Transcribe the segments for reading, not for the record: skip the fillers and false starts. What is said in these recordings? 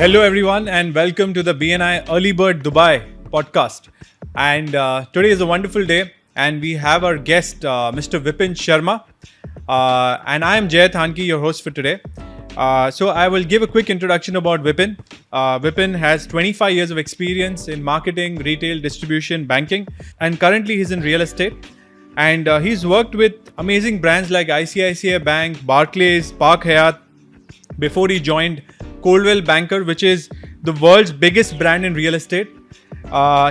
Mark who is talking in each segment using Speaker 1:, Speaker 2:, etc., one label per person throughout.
Speaker 1: Hello, everyone, and welcome to the BNI Early Bird Dubai podcast. And today is a wonderful day, and we have our guest, Mr. Vipin Sharma. And I am 𝐂𝐎𝐿, your host for today. So I will give a quick introduction about Vipin. Vipin has 25 years of experience in marketing, retail, distribution, banking, and currently he's in real estate. And he's worked with amazing brands like ICICI Bank, Barclays, Park Hyatt, before he joined Coldwell Banker, which is the world's biggest brand in real estate.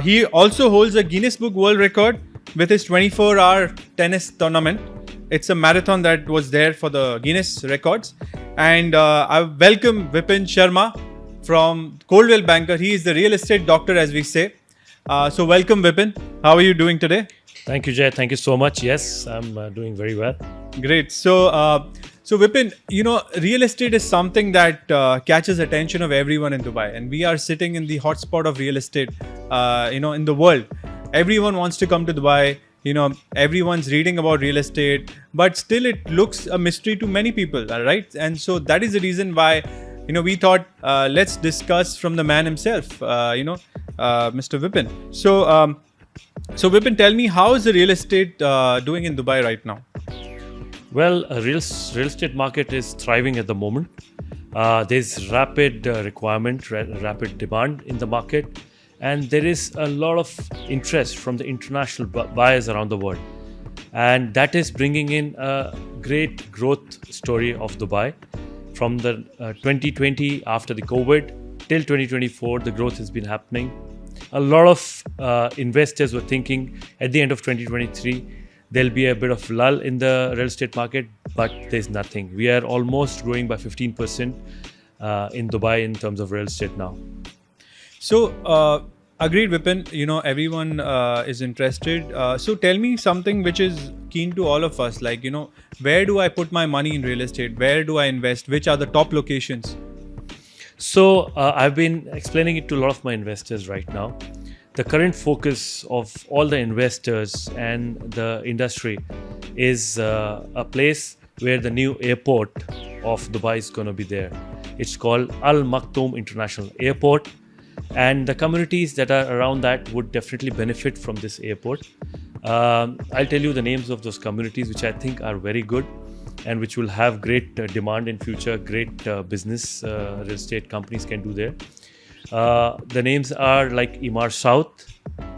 Speaker 1: He also holds a Guinness Book World Record with his 24-hour tennis tournament. It's a marathon that was there for the Guinness records. And I welcome Vipin Sharma from Coldwell Banker. He is the real estate doctor, as we say. So welcome, Vipin. How are you doing today?
Speaker 2: Thank you, Jay. Thank you so much. Yes, I'm doing very well.
Speaker 1: Great. So Vipin, real estate is something that catches attention of everyone in Dubai, and we are sitting in the hotspot of real estate, in the world. Everyone wants to come to Dubai. Everyone's reading about real estate, but still it looks a mystery to many people, right? And so that is the reason why, we thought let's discuss from the man himself, Mr. Vipin. So Vipin, tell me, how is the real estate doing in Dubai right now?
Speaker 2: Well, real estate market is thriving at the moment. There's rapid requirement, rapid demand in the market, and there is a lot of interest from the international buyers around the world. And that is bringing in a great growth story of Dubai. From the 2020 after the COVID till 2024, the growth has been happening. A lot of investors were thinking at the end of 2023, there'll be a bit of lull in the real estate market, but there's nothing. We are almost growing by 15% in Dubai in terms of real estate now.
Speaker 1: So, agreed, Vipin. Everyone is interested. So tell me something which is keen to all of us. Like, where do I put my money in real estate? Where do I invest? Which are the top locations?
Speaker 2: So I've been explaining it to a lot of my investors right now. The current focus of all the investors and the industry is a place where the new airport of Dubai is going to be there. It's called Al Makhtoum International Airport, and the communities that are around that would definitely benefit from this airport. I'll tell you the names of those communities, which I think are very good and which will have great demand in future. Great business real estate companies can do there. The names are like EMAAR'S South,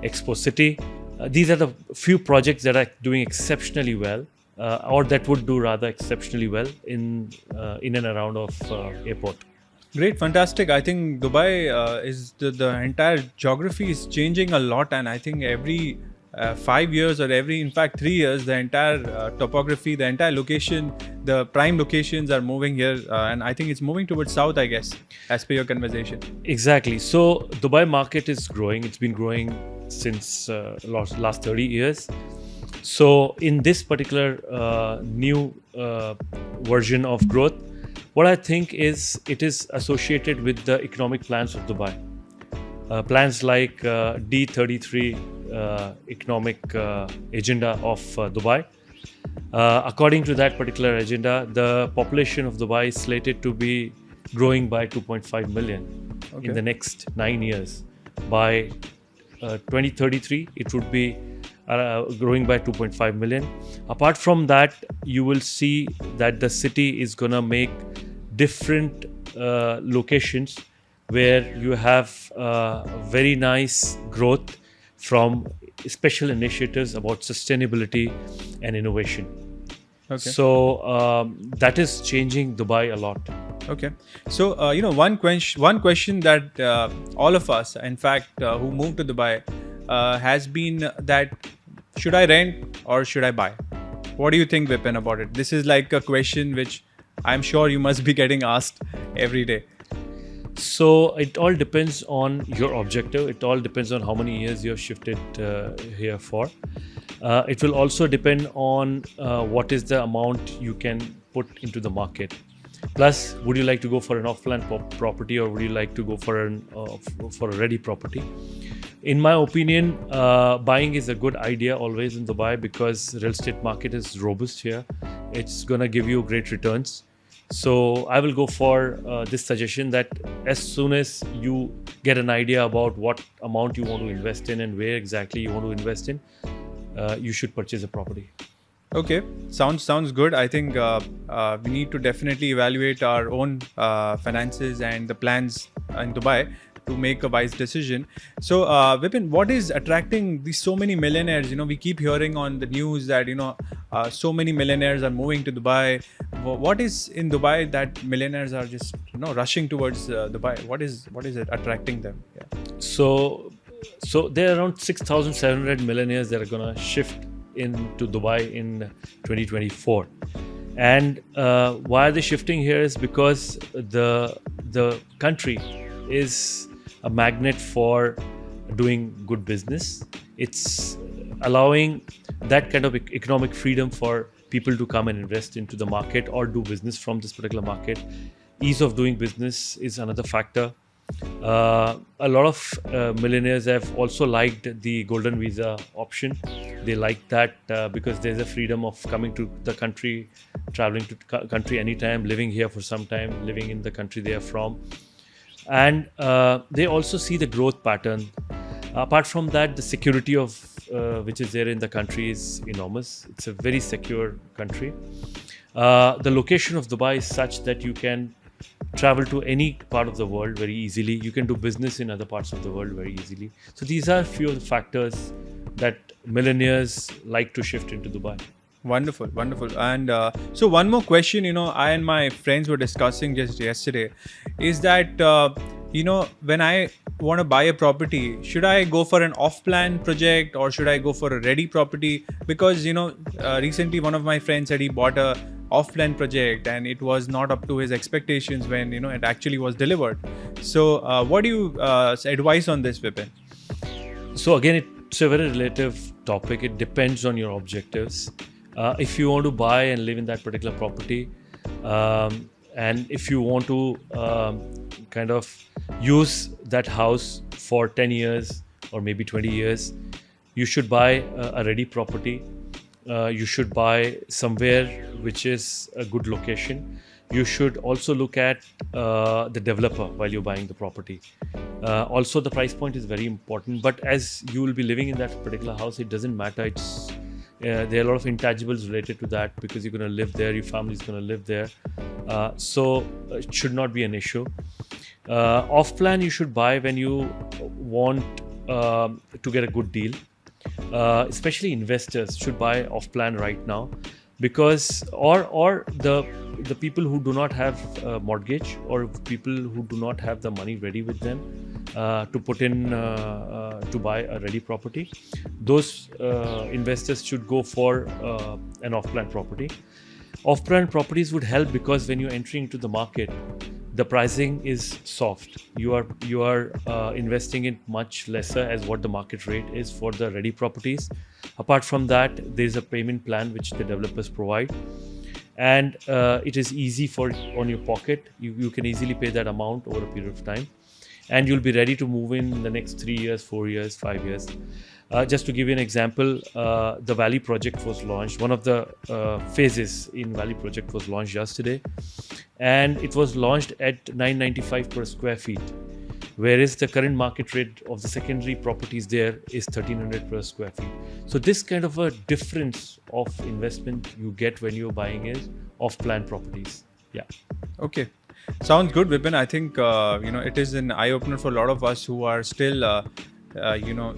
Speaker 2: EXPOCITY. These are the few projects that are doing exceptionally well, or that would do rather exceptionally well in and around of airport.
Speaker 1: Great, fantastic. I think Dubai is the entire geography is changing a lot, and I think every 5 years or in fact 3 years, the entire topography, the entire location, the prime locations are moving here, and I think it's moving towards south, I guess, as per your conversation.
Speaker 2: Exactly. So Dubai market is growing. It's been growing since last 30 years. So in this particular new version of growth, what I think is it is associated with the economic plans of Dubai. Plans like D33 economic agenda of Dubai. According to that particular agenda, the population of Dubai is slated to be growing by 2.5 million in the next 9 years. By 2033, it would be growing by 2.5 million. Apart from that, you will see that the city is going to make different locations where you have very nice growth from special initiatives about sustainability and innovation.
Speaker 1: Okay.
Speaker 2: So that is changing Dubai a lot.
Speaker 1: Okay. So, one question that all of us, in fact, who moved to Dubai, has been that should I rent or should I buy? What do you think, Vipin, about it? This is like a question which I'm sure you must be getting asked every day.
Speaker 2: So it all depends on your objective. It all depends on how many years you have shifted here for. It will also depend on what is the amount you can put into the market. Plus, would you like to go for an off-plan property, or would you like to go for a ready property? In my opinion, buying is a good idea always in Dubai because real estate market is robust here. It's gonna give you great returns. So I will go for this suggestion that as soon as you get an idea about what amount you want to invest in and where exactly you want to invest in, you should purchase a property.
Speaker 1: Okay, sounds good. I think we need to definitely evaluate our own finances and the plans in Dubai to make a wise decision. So, Vipin, what is attracting these so many millionaires? We keep hearing on the news that so many millionaires are moving to Dubai. What is in Dubai that millionaires are just rushing towards Dubai? What is it attracting them? Yeah.
Speaker 2: So there are around 6,700 millionaires that are gonna shift into Dubai in 2024. And why are they shifting here is because the country is a magnet for doing good business. It's allowing that kind of economic freedom for people to come and invest into the market or do business from this particular market. Ease of doing business is another factor. A lot of millionaires have also liked the golden visa option. They like that because there's a freedom of coming to the country, traveling to country anytime, living here for some time, living in the country they are from. And they also see the growth pattern. Apart from that, the security of which is there in the country is enormous. It's a very secure country. The location of Dubai is such that you can travel to any part of the world very easily. You can do business in other parts of the world very easily. So these are few of the factors that millionaires like to shift into Dubai.
Speaker 1: Wonderful. And so one more question, I and my friends were discussing just yesterday, is that, when I want to buy a property, should I go for an off-plan project or should I go for a ready property? Because, recently one of my friends said he bought a off-plan project and it was not up to his expectations when, it actually was delivered. So what do you advise on this, Vipin?
Speaker 2: So again, it's a very relative topic. It depends on your objectives. If you want to buy and live in that particular property, and if you want to kind of use that house for 10 years or maybe 20 years, you should buy a ready property. You should buy somewhere which is a good location. You should also look at the developer while you're buying the property. Also, the price point is very important. But as you will be living in that particular house, it doesn't matter. There are a lot of intangibles related to that because you're going to live there, your family is going to live there. So it should not be an issue. Off-plan, you should buy when you want to get a good deal. Especially investors should buy off-plan right now because or the people who do not have a mortgage or people who do not have the money ready with them to put in to buy a ready property, those investors should go for an off-plan property. Off-plan properties would help because when you're entering into the market, the pricing is soft. You are investing in much lesser as what the market rate is for the ready properties. Apart from that, there is a payment plan which the developers provide, and it is easy on your pocket. You can easily pay that amount over a period of time, and you'll be ready to move in the next 3 years, 4 years, 5 years. Just to give you an example, the Valley project was launched. One of the phases in Valley project was launched yesterday, and it was launched at 995 per square feet, whereas the current market rate of the secondary properties there is 1300 per square feet. So this kind of a difference of investment you get when you're buying is off-plan properties. Yeah.
Speaker 1: Okay. Sounds good, Vipin. I think, it is an eye-opener for a lot of us who are still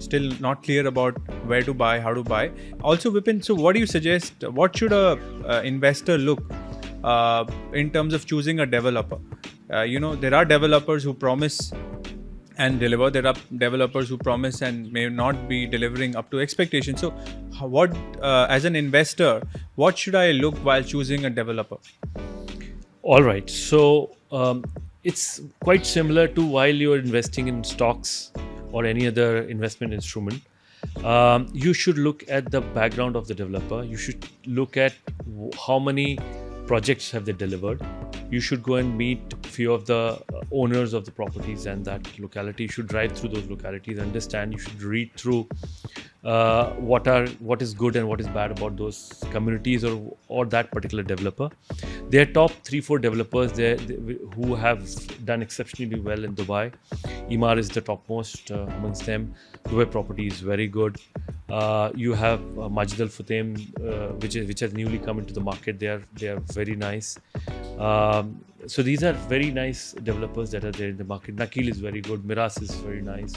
Speaker 1: still not clear about where to buy, how to buy. Also, Vipin, so what do you suggest? What should a investor look in terms of choosing a developer? There are developers who promise and deliver. There are developers who promise and may not be delivering up to expectations. So, what as an investor, what should I look while choosing a developer?
Speaker 2: All right. So it's quite similar to while you're investing in stocks or any other investment instrument. You should look at the background of the developer. You should look at how many projects have they delivered. You should go and meet a few of the owners of the properties and that locality. You should drive through those localities, understand. You should read through what is good and what is bad about those communities or that particular developer. There are top 3-4 developers there who have done exceptionally well in Dubai. EMAAR is the topmost amongst them. Dubai property is very good. You have Majid Al Futtaim, which has newly come into the market. They are very nice. So these are very nice developers that are there in the market. Nakheel is very good. Miras is very nice.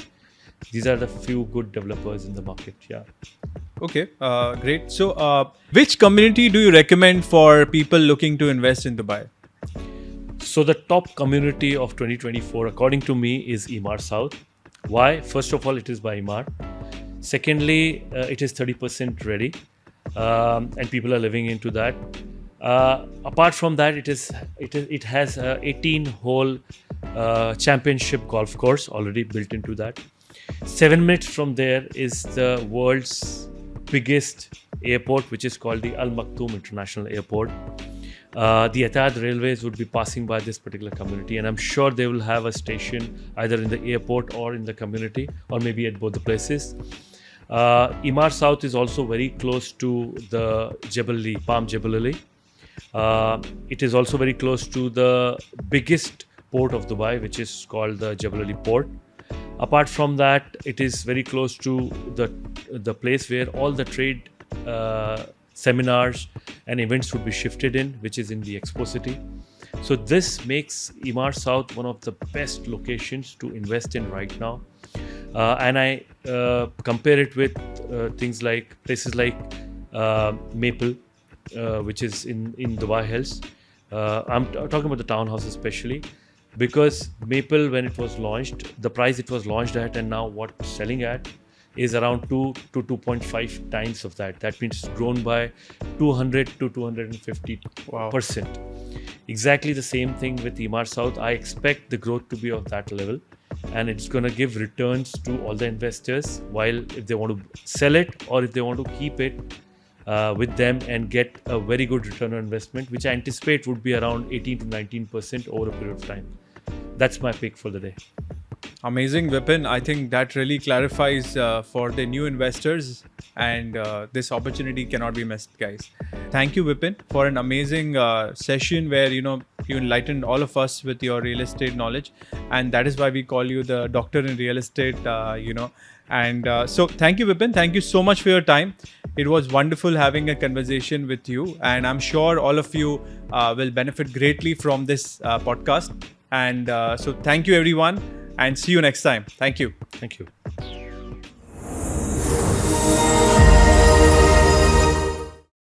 Speaker 2: These are the few good developers in the market. Yeah.
Speaker 1: Okay, great. So, which community do you recommend for people looking to invest in Dubai?
Speaker 2: So the top community of 2024, according to me, is EMAAR South. Why? First of all, it is by EMAAR. Secondly, it is 30% ready, and people are living into that. Apart from that, it has a 18-hole championship golf course already built into that. 7 minutes from there is the world's biggest airport, which is called the Makhtoum International Airport. The Etihad Railways would be passing by this particular community, and I'm sure they will have a station either in the airport or in the community, or maybe at both the places. EMAAR South is also very close to the Palm Jebel Ali. It is also very close to the biggest port of Dubai, which is called the Jebel Ali Port. Apart from that, it is very close to the place where all the trade seminars and events would be shifted in, which is in the EXPOCITY. So this makes EMAAR South one of the best locations to invest in right now. And I compare it with places like Maple, which is in Dubai Hills. I'm talking about the townhouse especially, because Maple, when it was launched, the price it was launched at and now what it's selling at is around 2 to 2.5 times of that. That means it's grown by 200 to 250%.
Speaker 1: Wow.
Speaker 2: Exactly the same thing with EMAAR South. I expect the growth to be of that level, and it's going to give returns to all the investors, while if they want to sell it or if they want to keep it with them and get a very good return on investment, which I anticipate would be around 18 to 19% over a period of time. That's my pick for the day.
Speaker 1: Amazing, Vipin. I think that really clarifies for the new investors, and this opportunity cannot be missed, guys. Thank you, Vipin, for an amazing session where you enlightened all of us with your real estate knowledge, and that is why we call you the doctor in real estate. And so thank you, Vipin. Thank you so much for your time. It was wonderful having a conversation with you, and I'm sure all of you will benefit greatly from this podcast. And so thank you, everyone, and see you next time. Thank you.
Speaker 2: Thank you.